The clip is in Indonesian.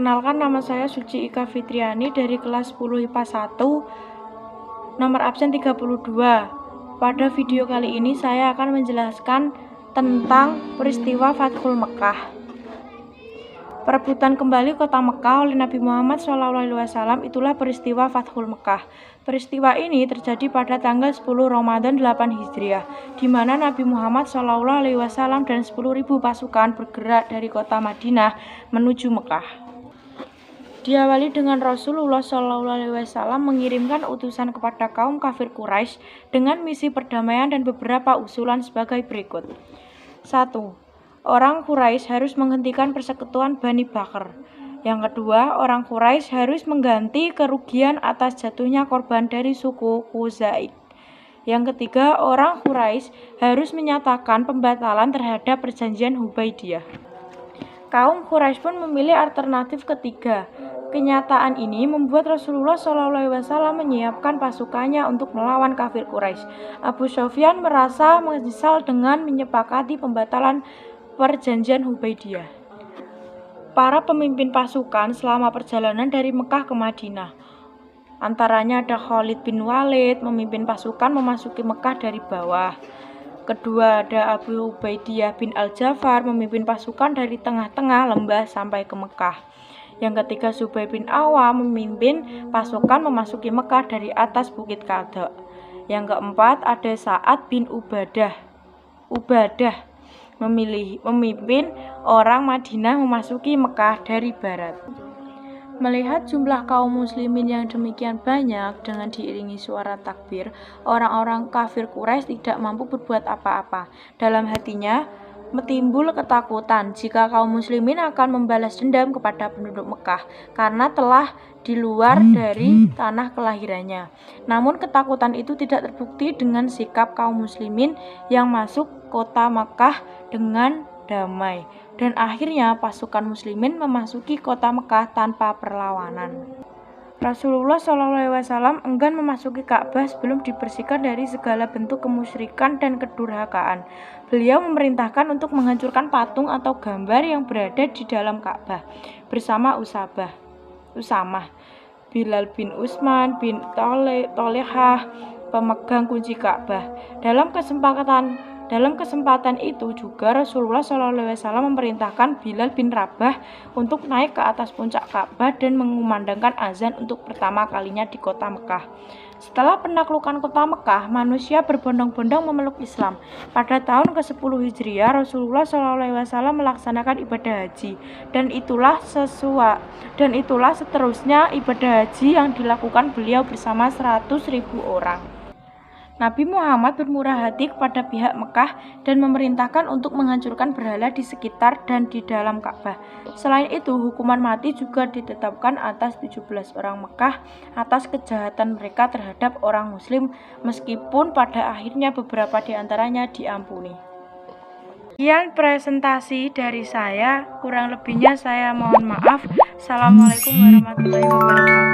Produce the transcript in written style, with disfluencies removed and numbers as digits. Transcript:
Perkenalkan, nama saya Suci Ika Fitriani dari kelas 10 IPA 1, nomor absen 32. Pada video kali ini saya akan menjelaskan tentang peristiwa Fathul Mekkah. Perebutan kembali kota Mekkah oleh Nabi Muhammad SAW itulah peristiwa Fathul Mekkah. Peristiwa ini terjadi pada tanggal 10 Ramadan 8 Hijriah, di mana Nabi Muhammad SAW dan 10.000 pasukan bergerak dari kota Madinah menuju Mekkah. Diawali dengan Rasulullah SAW mengirimkan utusan kepada kaum kafir Quraisy dengan misi perdamaian dan beberapa usulan sebagai berikut. 1. Orang Quraisy harus menghentikan persekutuan Bani Bakr. Yang kedua, orang Quraisy harus mengganti kerugian atas jatuhnya korban dari suku Khuzai. Yang ketiga, orang Quraisy harus menyatakan pembatalan terhadap perjanjian Hudaybiyah. Kaum Quraisy pun memilih alternatif ketiga. Kenyataan ini membuat Rasulullah SAW menyiapkan pasukannya untuk melawan kafir Quraisy. Abu Sufyan merasa menyesal dengan menyepakati pembatalan perjanjian Hudaybiyah. Para pemimpin pasukan selama perjalanan dari Mekkah ke Madinah. Antaranya ada Khalid bin Walid memimpin pasukan memasuki Mekkah dari bawah. Kedua, ada Abu Ubaidiyah bin Al-Jafar memimpin pasukan dari tengah-tengah lembah sampai ke Mekkah. Yang ketiga, Zubair bin Awam memimpin pasukan memasuki Mekkah dari atas Bukit Qadha. Yang keempat, ada Sa'ad bin Ubadah memimpin orang Madinah memasuki Mekkah dari barat. Melihat jumlah kaum muslimin yang demikian banyak dengan diiringi suara takbir, orang-orang kafir Quraisy tidak mampu berbuat apa-apa. Dalam hatinya timbul ketakutan jika kaum muslimin akan membalas dendam kepada penduduk Mekkah karena telah di luar dari tanah kelahirannya. Namun ketakutan itu tidak terbukti dengan sikap kaum muslimin yang masuk kota Mekkah dengan damai, dan akhirnya pasukan muslimin memasuki kota Mekkah tanpa perlawanan. Rasulullah SAW enggan memasuki Ka'bah sebelum dibersihkan dari segala bentuk kemusyrikan dan kedurhakaan. Beliau memerintahkan untuk menghancurkan patung atau gambar yang berada di dalam Ka'bah bersama Usamah, Bilal bin Utsman bin Tolehah, pemegang kunci Ka'bah. Dalam kesempatan itu juga Rasulullah SAW memerintahkan Bilal bin Rabah untuk naik ke atas puncak Ka'bah dan mengumandangkan azan untuk pertama kalinya di kota Mekkah. Setelah penaklukan kota Mekkah, manusia berbondong-bondong memeluk Islam. Pada tahun ke-10 Hijriah, Rasulullah SAW melaksanakan ibadah haji, dan itulah seterusnya ibadah haji yang dilakukan beliau bersama 100.000 orang. Nabi Muhammad bermurah hati kepada pihak Mekkah dan memerintahkan untuk menghancurkan berhala di sekitar dan di dalam Ka'bah. Selain itu, hukuman mati juga ditetapkan atas 17 orang Mekkah atas kejahatan mereka terhadap orang Muslim, meskipun pada akhirnya beberapa di antaranya diampuni. Sekian presentasi dari saya, kurang lebihnya saya mohon maaf. Assalamualaikum warahmatullahi wabarakatuh.